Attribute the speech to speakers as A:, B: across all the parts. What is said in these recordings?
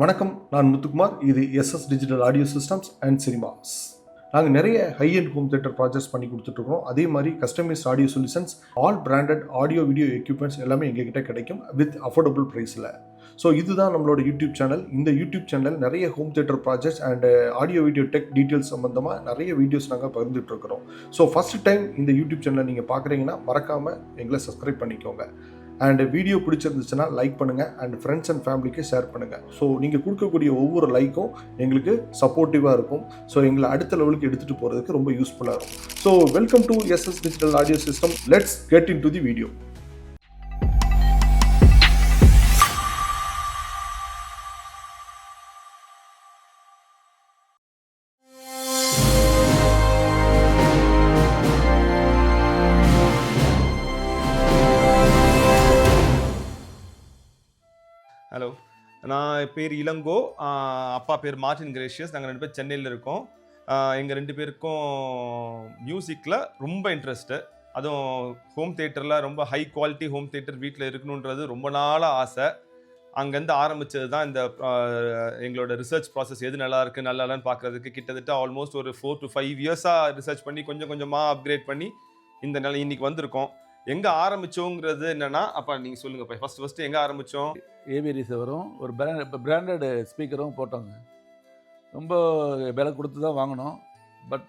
A: வணக்கம், நான் முத்துக்குமார். இது SS digital audio systems and cinemas. நாங்கள் நிறைய high and home theatre projects பண்ணி கொடுத்துட்ருக்கோம். அதே மாதிரி customised audio solutions, all branded audio video equipments எல்லாமே எங்ககிட்ட கிடைக்கும் வித் அஃபோர்டபுள் ப்ரைஸில். ஸோ இதுதான் நம்மளோட யூடியூப் சேனல். இந்த யூடியூப் சேனல் நிறைய home theatre projects and audio video tech details சம்மந்தமாக நிறைய வீடியோஸ் நாங்கள் பகிர்ந்துட்டுருக்கிறோம். ஸோ ஃபஸ்ட் டைம் இந்த யூடியூப் சேனலை நீங்கள் பார்க்குறீங்கன்னா மறக்காமல் எங்களை சப்ஸ்கிரைப் பண்ணிக்கோங்க. அண்ட் வீடியோ பிடிச்சிருந்துச்சுன்னா லைக் பண்ணுங்கள் அண்ட் ஃப்ரெண்ட்ஸ் அண்ட் ஃபேமிலிக்கு ஷேர் பண்ணுங்கள். ஸோ நீங்கள் கொடுக்கக்கூடிய ஒவ்வொரு லைக்கும் எங்களுக்கு சப்போர்ட்டிவாக இருக்கும். ஸோ எங்களை அடுத்த லெவலுக்கு எடுத்துகிட்டு போகிறதுக்கு ரொம்ப யூஸ்ஃபுல்லாக இருக்கும். So welcome to SS digital audio system. Let's get in to the video.
B: Hello, நான் பேர் இளங்கோ, அப்பா பேர் மார்டின் கிரேஷியஸ். நாங்கள் 2 பேர் சென்னையில் இருக்கோம். எங்கள் 2 பேருக்கும் மியூசிக்கில் ரொம்ப இன்ட்ரெஸ்ட்டு. அதுவும் ஹோம் தியேட்டரில் ரொம்ப ஹை குவாலிட்டி ஹோம் தியேட்டர் வீட்டில் இருக்கணுன்றது ரொம்ப நாளாக ஆசை. அங்கேருந்து ஆரம்பித்தது தான் இந்த எங்களோட ரிசர்ச் ப்ராசஸ். எது நல்லா இருக்குது நல்லா இல்லைன்னு பார்க்குறதுக்கு கிட்டத்தட்ட ஆல்மோஸ்ட் ஒரு 4 to 5 இயர்ஸாக ரிசர்ச் பண்ணி கொஞ்சம் கொஞ்சமாக அப்கிரேட் பண்ணி இந்த நிலை இன்றைக்கி வந்திருக்கோம். எங்கே ஆரம்பித்தோங்கிறது என்னென்னா, அப்போ நீங்கள் சொல்லுங்கள். ஃபஸ்ட்டு எங்கே ஆரம்பித்தோம்?
C: ஏவி ரிசீவரும் ஒரு பிராண்டட் ஸ்பீக்கரும் போட்டோங்க. ரொம்ப விலை கொடுத்து தான் வாங்கினோம். பட்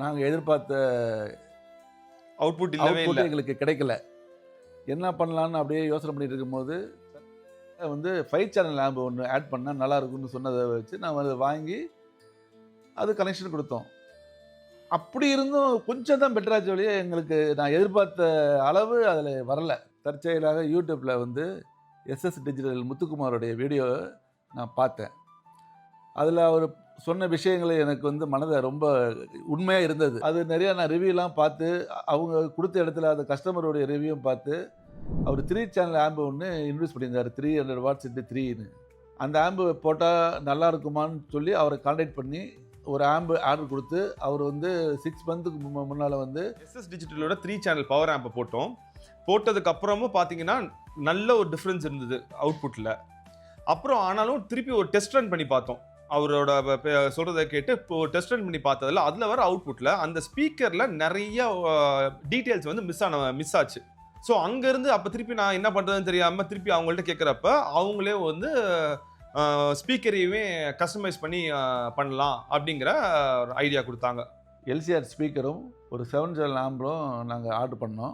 C: நாங்கள் எதிர்பார்த்த
B: அவுட்புட்
C: எங்களுக்கு கிடைக்கல. என்ன பண்ணலான்னு அப்படியே யோசனை பண்ணிட்டு இருக்கும்போது 5 சேனல் ஆம்பு ஒன்று ஆட் பண்ணால் நல்லா இருக்குன்னு சொன்னதை வச்சு நான் அதை வாங்கி அது கனெக்ஷன் கொடுத்தோம். அப்படி இருந்தும் கொஞ்சம் தான் பெட்டராச்சு வழியே எங்களுக்கு நான் எதிர்பார்த்த அளவு அதில் வரலை. தற்செயலாக யூடியூப்பில் எஸ்எஸ் டிஜிட்டல் முத்துக்குமாரோடைய வீடியோ நான் பார்த்தேன். அதில் அவர் சொன்ன விஷயங்கள் எனக்கு மனதை ரொம்ப உண்மையாக இருந்தது. அது நிறையா நான் ரிவ்யூலாம் பார்த்து, அவங்க கொடுத்த இடத்துல அந்த கஸ்டமருடைய ரிவ்யூவும் பார்த்து, அவர் 3 சேனல் ஆம்பு ஒன்று இன்வெஸ்ட் பண்ணியிருந்தார். 300 வாட்ஸ் × 3ன்னு. அந்த ஆம்பு போட்டால் நல்லா இருக்குமான்னு சொல்லி அவரை கான்டாக்ட் பண்ணி ஒரு ஆம்பு ஆர்டர் கொடுத்து, அவர் 6 மந்த்துக்கு முன்னால்
B: எஸ்எஸ் டிஜிட்டலோட 3 சேனல் பவர் ஆம்பை போட்டோம். போட்டதுக்கு அப்புறமும் பார்த்தீங்கன்னா நல்ல ஒரு டிஃப்ரென்ஸ் இருந்தது அவுட்புட்டில். அப்புறம் ஆனாலும் திருப்பி ஒரு டெஸ்ட் ரன் பண்ணி பார்த்தோம். அவரோட சொல்கிறத கேட்டு இப்போ ஒரு டெஸ்ட் ரன் பண்ணி பார்த்ததில் அதில் வர அவுட்புட்டில் அந்த ஸ்பீக்கரில் நிறைய டீட்டெயில்ஸ் மிஸ் ஆச்சு. ஸோ அங்கேருந்து அப்போ திருப்பி நான் என்ன பண்ணுறதுன்னு தெரியாமல் திருப்பி அவங்கள்ட்ட கேட்குறப்ப அவங்களே ஸ்பீக்கரையுமே கஸ்டமைஸ் பண்ணி பண்ணலாம் அப்படிங்கிற ஒரு ஐடியா கொடுத்தாங்க.
C: எல்சிஆர் ஸ்பீக்கரும் ஒரு 7 சேனல் ஆம்பும் நாங்கள் ஆர்டர் பண்ணோம்.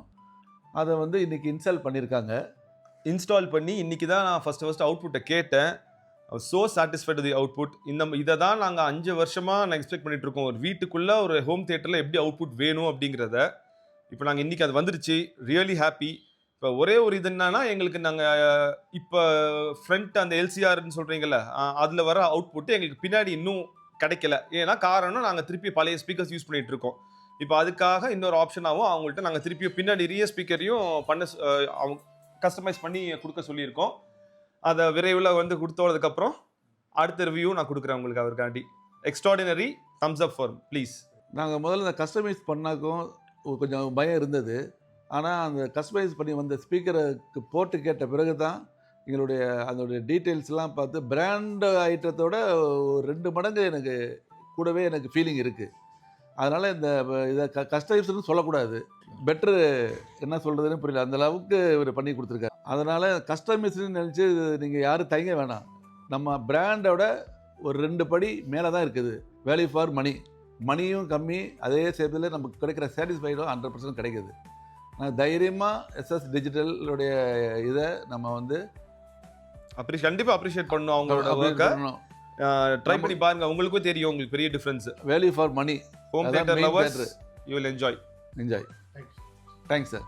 C: அதை இன்றைக்கி இன்ஸ்டால் பண்ணியிருக்காங்க.
B: இன்ஸ்டால் பண்ணி இன்றைக்கி தான் நான் ஃபஸ்ட்டு அவுட்புட்டை கேட்டேன். ஸோ சாட்டிஸ்ஃபைடு தி அவுட்புட். இதை தான் நாங்கள் 5 வருஷமாக நான் எக்ஸ்பெக்ட் பண்ணிகிட்ருக்கோம். ஒரு வீட்டுக்குள்ளே ஒரு ஹோம் தியேட்டரில் எப்படி அவுட்புட் வேணும் அப்படிங்கிறத. இப்போ நாங்கள் இன்றைக்கி அது வந்துருச்சு. Really happy. இப்போ ஒரே ஒரு இது என்னன்னா, எங்களுக்கு நாங்கள் இப்போ ஃப்ரண்ட் அந்த எல்சிஆர்னு சொல்கிறீங்கள, அதில் வர அவுட்புட்டு எங்களுக்கு பின்னாடி இன்னும் கிடைக்கல. ஏன்னா காரணம், நாங்கள் திருப்பி பழைய ஸ்பீக்கர்ஸ் யூஸ் பண்ணிகிட்டு இருக்கோம். இப்போ அதுக்காக இன்னொரு ஆப்ஷனாகவும் அவங்கள்ட்ட நாங்கள் திருப்பி பின்னாடி ரியர் ஸ்பீக்கரையும் அவங்க கஸ்டமைஸ் பண்ணி கொடுக்க சொல்லியிருக்கோம். அதை விரைவில் கொடுத்ததுக்கப்புறம் அடுத்த ரிவ்யூ நான் கொடுக்குறேன் உங்களுக்கு. அவருக்காண்டி extraordinary thumbs up for please.
C: நாங்கள் முதல்ல இந்த கஸ்டமைஸ் பண்ணாக்கும் கொஞ்சம் பயம் இருந்தது. ஆனால் அந்த கஸ்டமைஸ் பண்ணி வந்த ஸ்பீக்கருக்கு போட்டு கேட்ட பிறகு தான் எங்களுடைய அதோடைய டீட்டெயில்ஸ்லாம் பார்த்து பிராண்ட் ஐட்டத்தோட 2 மடங்கு எனக்கு கூடவே எனக்கு ஃபீலிங் இருக்குது. அதனால் இதை கஸ்டமைஸ்னு சொல்லக்கூடாது, பெட்ரு என்ன சொல்கிறதுன்னு புரியல. அந்த அளவுக்கு இவர் பண்ணி கொடுத்துருக்காரு. அதனால் கஸ்டமைஸ்ன்னு நினச்சி நீங்கள் யாரும் தயங்க வேணாம். நம்ம பிராண்டோட ஒரு 2 படி மேலே தான் இருக்குது. வேல்யூ ஃபார் மணியும் கம்மி, அதே சேர்த்துல நமக்கு கிடைக்கிற சாட்டிஸ்ஃபைடும் 100% கிடைக்குது. நான் தைரியமாக எஸ்எஸ் டிஜிட்டலுடைய இதை நம்ம
B: கண்டிப்பாக அப்ரிஷியேட் பண்ணணும். அவங்களோட ஒர்க்கை ட்ரை பண்ணி பாருங்க, உங்களுக்கும் தெரியும் உங்களுக்கு பெரிய difference.
C: Value for money.
B: Home theatre lovers, you will enjoy.
C: Thanks sir.